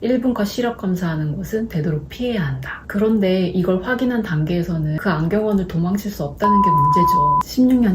1분 컷 시력 검사하는 곳은 되도록 피해야 한다. 그런데 이걸 확인한 단계에서는 그 안경원을 도망칠 수 없다는 게 문제죠.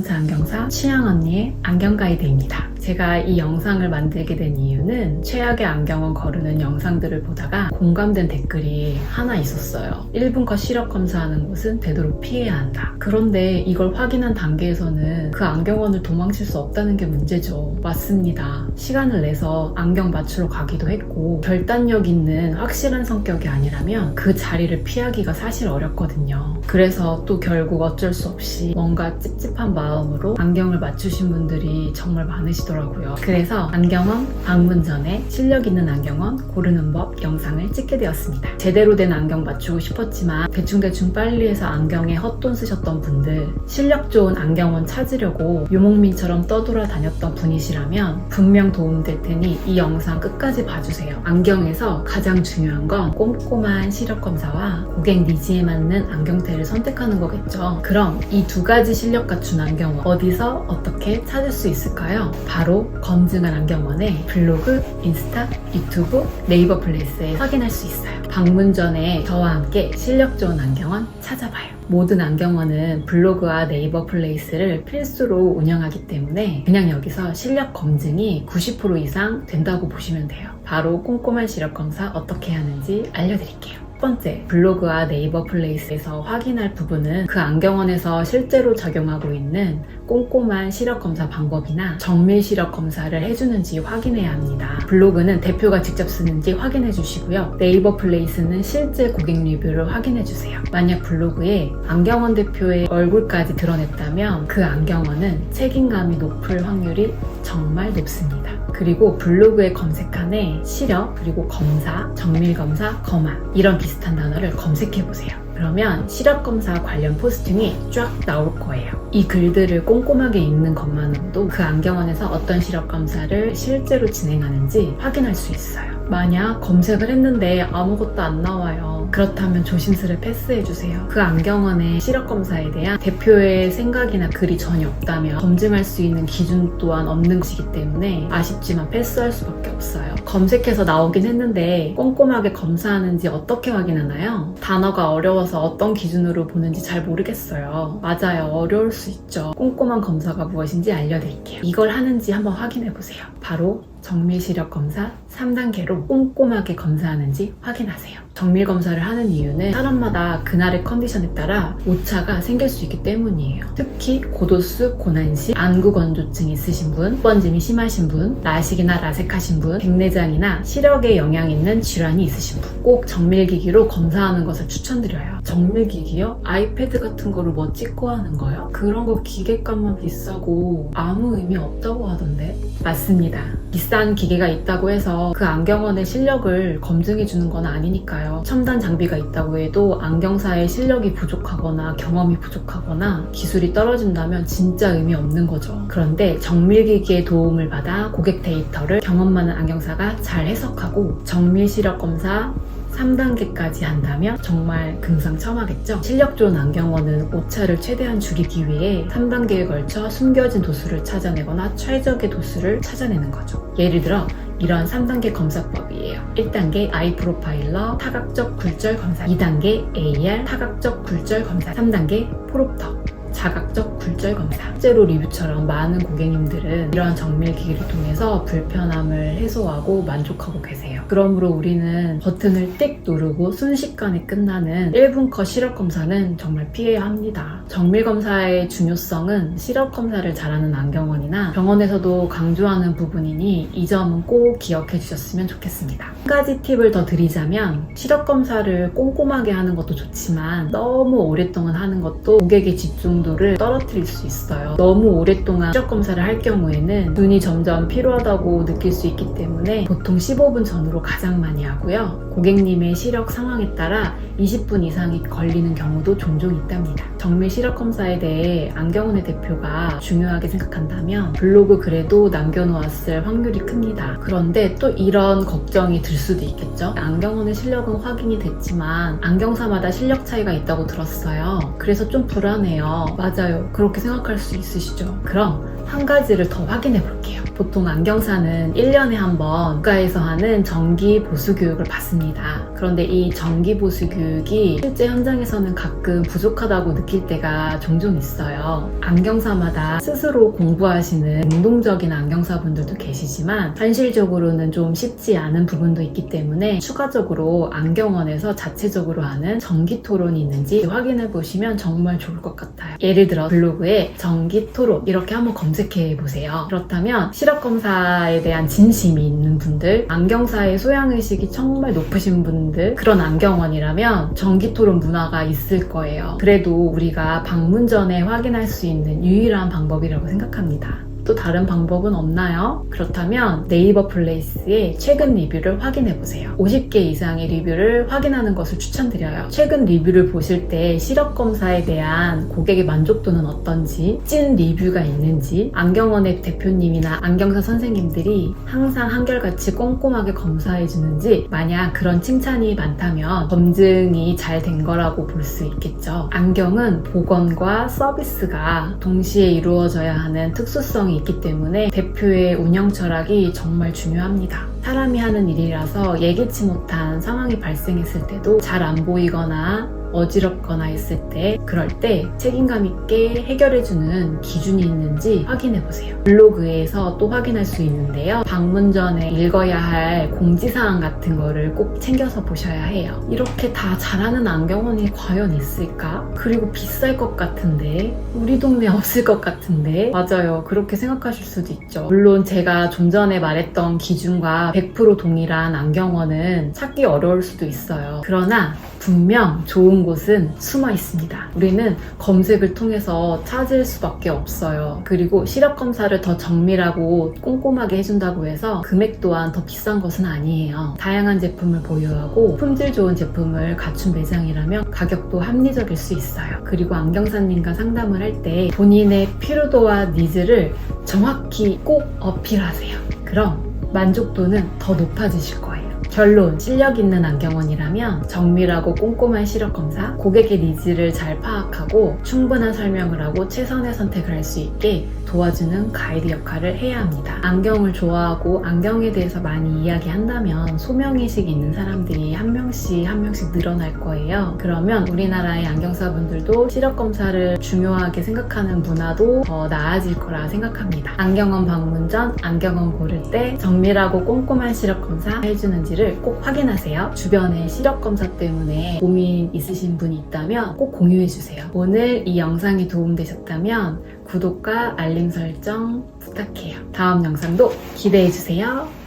16년차 안경사 취향 언니의 안경 가이드입니다. 제가 이 영상을 만들게 된 이유는 최악의 안경원 거르는 영상들을 보다가 공감된 댓글이 하나 있었어요. 1분 컷 시력 검사하는 곳은 되도록 피해야 한다. 그런데 이걸 확인한 단계에서는 그 안경원을 도망칠 수 없다는 게 문제죠. 맞습니다. 시간을 내서 안경 맞추러 가기도 했고 결단력 있는 확실한 성격이 아니라면 그 자리를 피하기가 사실 어렵거든요. 그래서 또 결국 어쩔 수 없이 뭔가 찝찝한 마음으로 안경을 맞추신 분들이 정말 많으시더라고요. 그래서 안경원 방문 전에 실력 있는 안경원 고르는 법 영상을 찍게 되었습니다. 제대로 된 안경 맞추고 싶었지만 대충대충 빨리 해서 안경에 헛돈 쓰셨던 분들, 실력 좋은 안경원 찾으려고 유목민처럼 떠돌아다녔던 분이시라면 분명 도움될 테니 이 영상 끝까지 봐주세요. 안경에서 가장 중요한 건 꼼꼼한 시력 검사와 고객 니즈에 맞는 안경테를 선택하는 거겠죠. 그럼 이 두 가지 실력 갖춘 안경원 어디서 어떻게 찾을 수 있을까요? 바로 검증한 안경원의 블로그, 인스타, 유튜브, 네이버 플레이스에 확인할 수 있어요. 방문 전에 저와 함께 실력 좋은 안경원 찾아봐요. 모든 안경원은 블로그와 네이버 플레이스를 필수로 운영하기 때문에 그냥 여기서 실력 검증이 90% 이상 된다고 보시면 돼요. 바로 꼼꼼한 시력 검사 어떻게 하는지 알려드릴게요. 첫 번째, 블로그와 네이버 플레이스에서 확인할 부분은 그 안경원에서 실제로 적용하고 있는 꼼꼼한 시력 검사 방법이나 정밀 시력 검사를 해주는지 확인해야 합니다. 블로그는 대표가 직접 쓰는지 확인해 주시고요. 네이버 플레이스는 실제 고객 리뷰를 확인해 주세요. 만약 블로그에 안경원 대표의 얼굴까지 드러냈다면 그 안경원은 책임감이 높을 확률이 정말 높습니다. 그리고 블로그의 검색칸에 시력, 그리고 검사, 정밀검사, 검안 이런 비슷한 단어를 검색해보세요. 그러면 시력검사 관련 포스팅이 쫙 나올 거예요. 이 글들을 꼼꼼하게 읽는 것만으로도 그 안경원에서 어떤 시력검사를 실제로 진행하는지 확인할 수 있어요. 만약 검색을 했는데 아무것도 안 나와요. 그렇다면 조심스레 패스해주세요. 그 안경원의 시력검사에 대한 대표의 생각이나 글이 전혀 없다면 검증할 수 있는 기준 또한 없는 것이기 때문에 아쉽지만 패스할 수밖에 없어요. 검색해서 나오긴 했는데 꼼꼼하게 검사하는지 어떻게 확인하나요? 단어가 어려워서 어떤 기준으로 보는지 잘 모르겠어요. 맞아요. 어려울 수 있죠. 꼼꼼한 검사가 무엇인지 알려드릴게요. 이걸 하는지 한번 확인해보세요. 바로 정밀 시력 검사 3단계로 꼼꼼하게 검사하는지 확인하세요. 정밀 검사를 하는 이유는 사람마다 그날의 컨디션에 따라 오차가 생길 수 있기 때문이에요. 특히 고도수, 고난시, 안구 건조증 있으신 분, 번짐이 심하신 분, 라식이나 라섹하신 분, 백내장이나 시력에 영향 있는 질환이 있으신 분, 꼭 정밀기기로 검사하는 것을 추천드려요. 정밀기기요? 아이패드 같은 거를 뭐 찍고 하는 거요? 그런 거 기계값만 비싸고 아무 의미 없다고 하던데? 맞습니다. 비싼 기계가 있다고 해서 그 안경원의 실력을 검증해주는 건 아니니까요. 첨단 장비가 있다고 해도 안경사의 실력이 부족하거나 경험이 부족하거나 기술이 떨어진다면 진짜 의미 없는 거죠. 그런데 정밀기기의 도움을 받아 고객 데이터를 경험 많은 안경사가 잘 해석하고 정밀 시력 검사 3단계까지 한다면 정말 금상첨화겠죠? 실력 좋은 안경원은 오차를 최대한 줄이기 위해 3단계에 걸쳐 숨겨진 도수를 찾아내거나 최적의 도수를 찾아내는 거죠. 예를 들어 이런 3단계 검사법이에요. 1단계 아이 프로파일러 타각적 굴절 검사, 2단계 AR 타각적 굴절 검사, 3단계 프롭터 자각적 굴절 검사. 실제로 리뷰처럼 많은 고객님들은 이러한 정밀기기를 통해서 불편함을 해소하고 만족하고 계세요. 그러므로 우리는 버튼을 띡 누르고 순식간에 끝나는 1분 컷 시력 검사는 정말 피해야 합니다. 정밀 검사의 중요성은 시력 검사를 잘하는 안경원이나 병원에서도 강조하는 부분이니 이 점은 꼭 기억해 주셨으면 좋겠습니다. 한 가지 팁을 더 드리자면 시력 검사를 꼼꼼하게 하는 것도 좋지만 너무 오랫동안 하는 것도 고객의 집중도를 떨어뜨릴 수 있어요. 너무 오랫동안 시력 검사를 할 경우에는 눈이 점점 피로하다고 느낄 수 있기 때문에 보통 15분 전후로 가장 많이 하고요. 고객님의 시력 상황에 따라 20분 이상이 걸리는 경우도 종종 있답니다. 정밀 시력 검사에 대해 안경원의 대표가 중요하게 생각한다면 블로그 글에도 남겨놓았을 확률이 큽니다. 그런데 또 이런 걱정이 들 수도 있겠죠. 안경원의 실력은 확인이 됐지만 안경사마다 실력 차이가 있다고 들었어요. 그래서 좀 불안해요. 맞아요. 그렇게 생각할 수 있으시죠? 그럼 한 가지를 더 확인해 볼게요. 보통 안경사는 1년에 한 번 국가에서 하는 정기 보수 교육을 받습니다. 그런데 이 정기 보수 교육이 실제 현장에서는 가끔 부족하다고 느낄 때가 종종 있어요. 안경사마다 스스로 공부하시는 능동적인 안경사분들도 계시지만 현실적으로는 좀 쉽지 않은 부분도 있기 때문에 추가적으로 안경원에서 자체적으로 하는 정기 토론이 있는지 확인해 보시면 정말 좋을 것 같아요. 예를 들어 블로그에 정기 토론 이렇게 한번 검색해 보세요. 그렇다면 시력검사에 대한 진심이 있는 분들, 안경사의 소양의식이 정말 높으신 분들, 그런 안경원이라면 정기 토론 문화가 있을 거예요. 그래도 우리가 방문 전에 확인할 수 있는 유일한 방법이라고 생각합니다. 또 다른 방법은 없나요? 그렇다면 네이버 플레이스의 최근 리뷰를 확인해보세요. 50개 이상의 리뷰를 확인하는 것을 추천드려요. 최근 리뷰를 보실 때 시력검사에 대한 고객의 만족도는 어떤지, 찐 리뷰가 있는지, 안경원의 대표님이나 안경사 선생님들이 항상 한결같이 꼼꼼하게 검사해주는지, 만약 그런 칭찬이 많다면 검증이 잘 된 거라고 볼 수 있겠죠. 안경은 보건과 서비스가 동시에 이루어져야 하는 특수성이 있기 때문에 대표의 운영 철학이 정말 중요합니다. 사람이 하는 일이라서 예기치 못한 상황이 발생했을 때도 잘 안 보이거나 어지럽거나 했을 때, 그럴 때 책임감 있게 해결해주는 기준이 있는지 확인해보세요. 블로그에서 또 확인할 수 있는데요. 방문 전에 읽어야 할 공지사항 같은 거를 꼭 챙겨서 보셔야 해요. 이렇게 다 잘하는 안경원이 과연 있을까? 그리고 비쌀 것 같은데, 우리 동네 없을 것 같은데. 맞아요. 그렇게 생각하실 수도 있죠. 물론 제가 좀 전에 말했던 기준과 100% 동일한 안경원은 찾기 어려울 수도 있어요. 그러나 분명 좋은 곳은 숨어 있습니다. 우리는 검색을 통해서 찾을 수밖에 없어요. 그리고 시력검사를 더 정밀하고 꼼꼼하게 해준다고 해서 금액 또한 더 비싼 것은 아니에요. 다양한 제품을 보유하고 품질 좋은 제품을 갖춘 매장이라면 가격도 합리적일 수 있어요. 그리고 안경사님과 상담을 할 때 본인의 피로도와 니즈를 정확히 꼭 어필하세요. 그럼 만족도는 더 높아지실 거예요. 결론, 실력 있는 안경원이라면 정밀하고 꼼꼼한 시력검사, 고객의 니즈를 잘 파악하고 충분한 설명을 하고 최선의 선택을 할 수 있게 도와주는 가이드 역할을 해야 합니다. 안경을 좋아하고 안경에 대해서 많이 이야기한다면 소명의식이 있는 사람들이 한 명씩 늘어날 거예요. 그러면 우리나라의 안경사분들도 시력검사를 중요하게 생각하는 문화도 더 나아질 거라 생각합니다. 안경원 방문 전 안경원 고를 때 정밀하고 꼼꼼한 시력검사 해주는지를 꼭 확인하세요. 주변에 시력검사 때문에 고민 있으신 분이 있다면 꼭 공유해주세요. 오늘 이 영상이 도움되셨다면 구독과 알림 설정 부탁해요. 다음 영상도 기대해주세요.